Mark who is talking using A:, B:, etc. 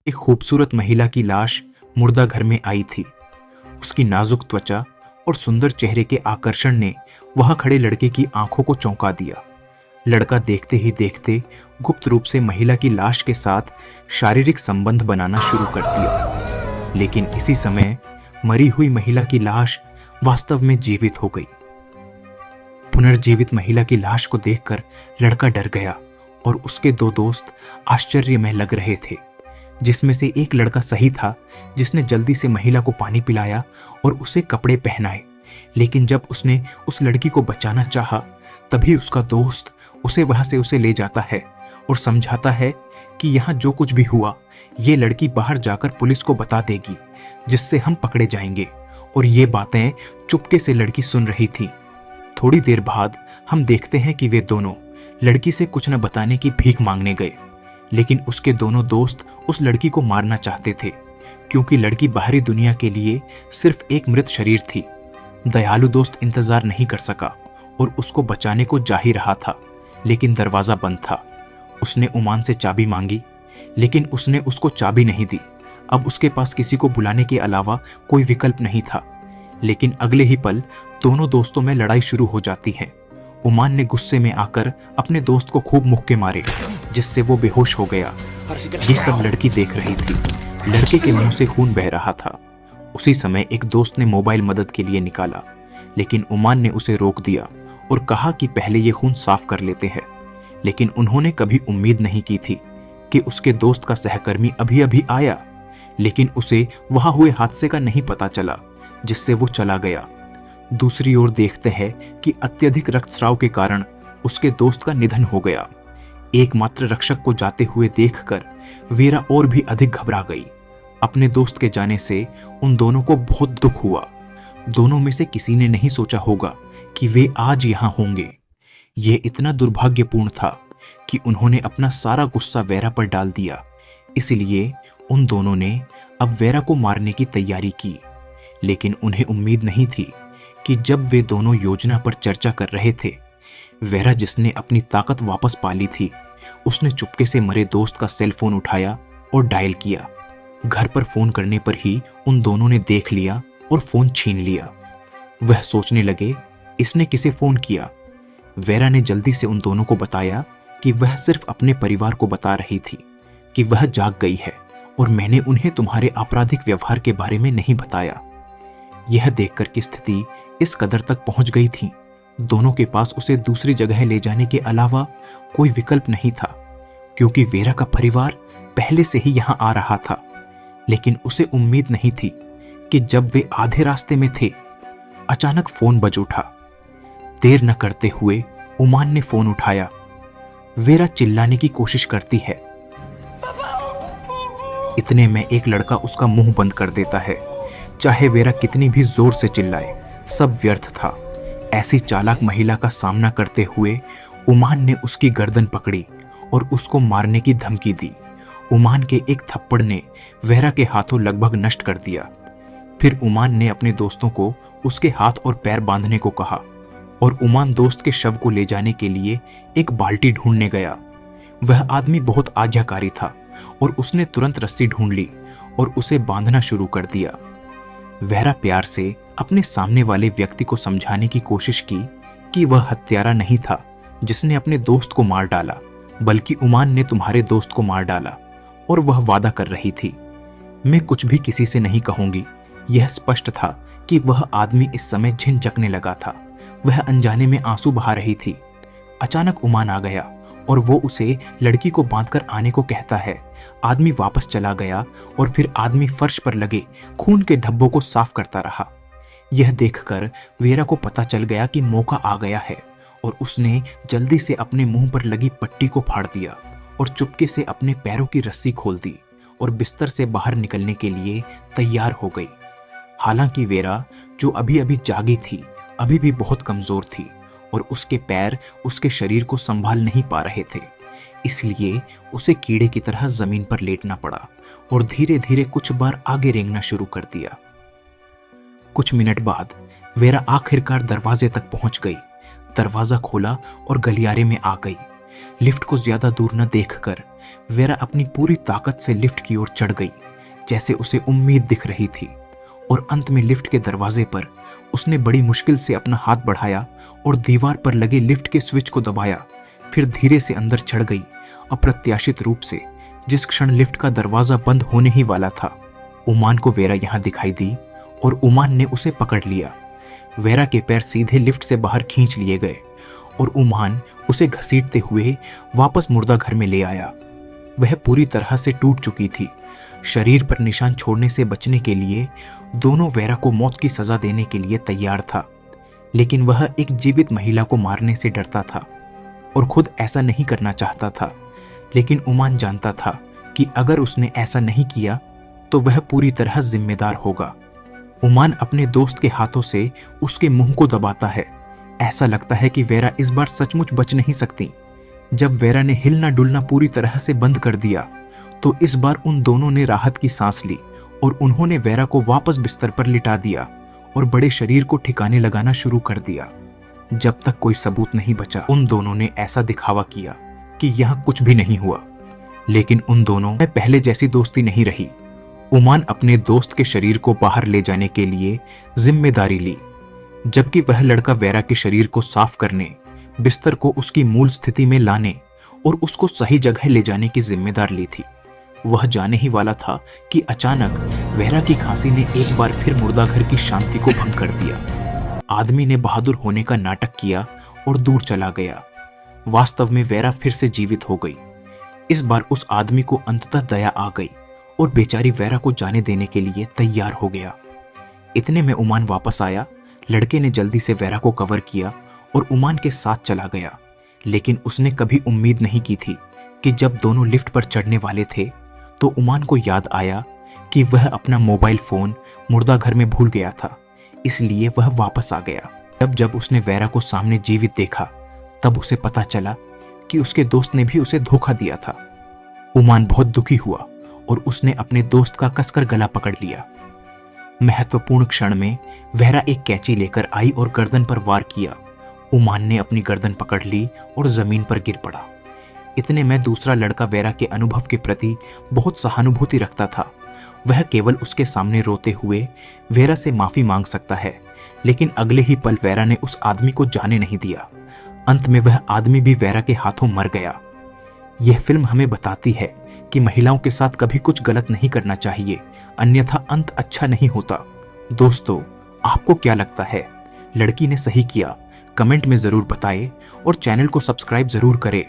A: एक खूबसूरत महिला की लाश मुर्दा घर में आई थी। उसकी नाजुक त्वचा और सुंदर चेहरे के आकर्षण ने वहां खड़े लड़के की आंखों को चौंका दिया। लड़का देखते ही देखते गुप्त रूप से महिला की लाश के साथ शारीरिक संबंध बनाना शुरू कर दिया। लेकिन इसी समय मरी हुई महिला की लाश वास्तव में जीवित हो गई। पुनर्जीवित महिला की लाश को देखकर लड़का डर गया और उसके दो दोस्त आश्चर्य में लग रहे थे, जिसमें से एक लड़का सही था जिसने जल्दी से महिला को पानी पिलाया और उसे कपड़े पहनाए। लेकिन जब उसने उस लड़की को बचाना चाहा, तभी उसका दोस्त उसे ले जाता है और समझाता है कि यहाँ जो कुछ भी हुआ ये लड़की बाहर जाकर पुलिस को बता देगी, जिससे हम पकड़े जाएंगे। और ये बातें चुपके से लड़की सुन रही थी। थोड़ी देर बाद हम देखते हैं कि वे दोनों लड़की से कुछ न बताने की भीख मांगने गए। लेकिन उसके दोनों दोस्त उस लड़की को मारना चाहते थे, क्योंकि लड़की बाहरी दुनिया के लिए सिर्फ एक मृत शरीर थी। दयालु दोस्त इंतजार नहीं कर सका और उसको बचाने को जा ही रहा था, लेकिन दरवाजा बंद था। उसने उमान से चाबी मांगी, लेकिन उसने उसको चाबी नहीं दी। अब उसके पास किसी को बुलाने के अलावा कोई विकल्प नहीं था। लेकिन अगले ही पल दोनों दोस्तों में लड़ाई शुरू हो जाती है। उमान ने गुस्से में आकर अपने दोस्त को खूब मुक्के मारे, जिससे वो बेहोश हो गया। ये सब लड़की देख रही थी। लड़के के मुंह से खून बह रहा था। उसी समय एक दोस्त ने मोबाइल मदद के लिए निकाला, लेकिन उमान ने उसे रोक दिया और कहा कि पहले ये खून साफ कर लेते हैं। लेकिन उन्होंने कभी उम्मीद नहीं की थी कि उसके दोस्त का सहकर्मी अभी अभी आया, लेकिन उसे वहां हुए हादसे का नहीं पता चला, जिससे वो चला गया। दूसरी ओर देखते हैं कि अत्यधिक रक्तस्राव के कारण उसके दोस्त का निधन हो गया। एकमात्र रक्षक को जाते हुए देखकर वीरा और भी अधिक घबरा गई। अपने दोस्त के जाने से उन दोनों को बहुत दुख हुआ। दोनों में से किसी ने नहीं सोचा होगा कि वे आज यहां होंगे। यह इतना दुर्भाग्यपूर्ण था कि उन्होंने अपना सारा गुस्सा वेरा पर डाल दिया। इसलिए उन दोनों ने अब वेरा को मारने की तैयारी की। लेकिन उन्हें उम्मीद नहीं थी कि जब वे दोनों योजना पर चर्चा कर रहे थे, वेरा जिसने अपनी ताकत वापस पा ली थी, उसने चुपके से मरे दोस्त का सेल फोन उठाया और डायल किया। घर पर फोन करने पर ही उन दोनों ने देख लिया और फोन छीन लिया। वह सोचने लगे, इसने किसे फोन किया। वेरा ने जल्दी से उन दोनों को बताया कि वह सिर्फ अपने परिवार को बता रही थी कि वह जाग गई है और मैंने उन्हें तुम्हारे आपराधिक व्यवहार के बारे में नहीं बताया। यह देखकर की स्थिति इस कदर तक पहुंच गई थी, दोनों के पास उसे दूसरी जगह ले जाने के अलावा कोई विकल्प नहीं था, क्योंकि वेरा का परिवार पहले से ही यहां आ रहा था। लेकिन उसे उम्मीद नहीं थी कि जब वे आधे रास्ते में थे, अचानक फोन बज उठा। देर न करते हुए उमान ने फोन उठाया। वेरा चिल्लाने की कोशिश करती है। इतने में एक लड़का उसका मुंह बंद कर देता है। चाहे वेरा कितनी भी जोर से चिल्लाए, सब व्यर्थ था। ऐसी चालाक महिला का सामना करते हुए उमान ने उसकी गर्दन पकड़ी और उसको मारने की धमकी दी। उमान के एक थप्पड़ ने वेरा के हाथों लगभग नष्ट कर दिया। फिर उमान ने अपने दोस्तों को उसके हाथ और पैर बांधने को कहा और उमान दोस्त के शव को ले जाने के लिए एक बाल्टी ढूंढने गया। वह आदमी बहुत आज्ञाकारी था और उसने तुरंत रस्सी ढूंढ ली और उसे बांधना शुरू कर दिया। वेरा प्यार से अपने सामने वाले व्यक्ति को समझाने की कोशिश की कि वह हत्यारा नहीं था जिसने अपने दोस्त को मार डाला, बल्कि उमान ने तुम्हारे दोस्त को मार डाला। और वह वादा कर रही थी, मैं कुछ भी किसी से नहीं कहूंगी। यह स्पष्ट था कि वह आदमी इस समय झिंझकने लगा था। वह अनजाने में आंसू बहा रही थी। अचानक उमान आ गया और वो उसे लड़की को बांधकर आने को कहता है। आदमी वापस चला गया और फिर आदमी फर्श पर लगे खून के धब्बों को साफ करता रहा। यह देखकर वेरा को पता चल गया कि मौका आ गया है और उसने जल्दी से अपने मुंह पर लगी पट्टी को फाड़ दिया और चुपके से अपने पैरों की रस्सी खोल दी और बिस्तर से बाहर निकलने के लिए तैयार हो गई। हालांकि वेरा, जो अभी अभी जागी थी, अभी भी बहुत कमजोर थी और उसके पैर उसके शरीर को संभाल नहीं पा रहे थे। इसलिए उसे कीड़े की तरह जमीन पर लेटना पड़ा और धीरे धीरे कुछ बार आगे रेंगना शुरू कर दिया। कुछ मिनट बाद वेरा आखिरकार दरवाजे तक पहुंच गई। दरवाजा खोला और गलियारे में आ गई। लिफ्ट को ज्यादा दूर न देखकर वेरा अपनी पूरी ताकत से लिफ्ट की ओर चढ़ गई, जैसे उसे उम्मीद दिख रही थी। और अंत में लिफ्ट के दरवाजे पर उसने बड़ी मुश्किल से अपना हाथ बढ़ाया और दीवार पर लगे लिफ्ट के स्विच को दबाया। फिर धीरे से अंदर चढ़ गई, अप्रत्याशित रूप से जिस क्षण लिफ्ट का दरवाजा बंद होने ही वाला था। उमान को वेरा यहां दिखाई दी और उमान ने उसे पकड़ लिया। वेरा के पैर सीधे लिफ्ट से बाहर खींच लिए गए और उमान उसे घसीटते हुए वापस मुर्दा घर में ले आया। वह पूरी तरह से टूट चुकी थी। शरीर पर निशान छोड़ने से बचने के लिए दोनों वेरा को मौत की सजा देने के लिए तैयार था, लेकिन वह एक जीवित महिला को मारने से डरता था और खुद ऐसा नहीं करना चाहता था। लेकिन उमान जानता था कि अगर उसने ऐसा नहीं किया तो वह पूरी तरह जिम्मेदार होगा। उमान अपने दोस्त के हाथों से उसके मुंह को दबाता है। ऐसा लगता है कि वेरा इस बार सचमुच बच नहीं सकती। जब वेरा ने हिलना डुलना पूरी तरह से बंद कर दिया तो इस बार उन दोनों ने राहत की सांस ली और उन्होंने वेरा को वापस बिस्तर पर लिटा दिया और बड़े शरीर को ठिकाने लगाना शुरू कर दिया। जब तक कोई सबूत नहीं बचा, उन दोनों ने ऐसा दिखावा किया कि यहां कुछ भी नहीं हुआ। लेकिन उन दोनों में पहले जैसी दोस्ती नहीं रही। उमान अपने दोस्त के शरीर को बाहर ले जाने के लिए जिम्मेदारी ली, जबकि वह लड़का वेरा के शरीर को साफ करने, बिस्तर को उसकी मूल स्थिति में लाने और उसको सही जगह ले जाने की जिम्मेदारी ली थी। वह जाने ही वाला था कि अचानक वेरा की खांसी ने एक बार फिर मुर्दा घर की शांति को भंग कर दिया। आदमी ने बहादुर होने का नाटक किया और दूर चला गया। वास्तव में वेरा फिर से जीवित हो गई। इस बार उस आदमी को अंततः दया आ गई और बेचारी वेरा को जाने देने के लिए तैयार हो गया। इतने में उमान वापस आया। लड़के ने जल्दी से वेरा को कवर किया और उमान के साथ चला गया। लेकिन उसने कभी उम्मीद नहीं की थी कि जब दोनों लिफ्ट पर चढ़ने वाले थे तो उमान को याद आया कि वह अपना मोबाइल फोन मुर्दा घर में भूल गया था। इसलिए वह वापस आ गया। जब उसने वेरा को सामने जीवित देखा तब उसे पता चला कि उसके दोस्त ने भी उसे धोखा दिया था। उमान बहुत दुखी हुआ और उसने अपने दोस्त का कसकर गला पकड़ लिया। महत्वपूर्ण क्षण में वेरा एक कैंची लेकर आई और गर्दन पर वार किया। उमान ने अपनी गर्दन पकड़ ली और जमीन पर गिर पड़ा। इतने में दूसरा लड़का वेरा के अनुभव के प्रति बहुत सहानुभूति रखता था। वह केवल उसके सामने रोते हुए वेरा से माफी मांग सकता है, लेकिन अगले ही पल वेरा ने उस आदमी को जाने नहीं दिया। अंत में वह आदमी भी वेरा के हाथों मर गया। यह फिल्म हमें बताती है कि महिलाओं के साथ कभी कुछ गलत नहीं करना चाहिए, अन्यथा अंत अच्छा नहीं होता। दोस्तों, आपको क्या लगता है? लड़की ने सही किया? कमेंट में जरूर बताएं और चैनल को सब्सक्राइब जरूर करें।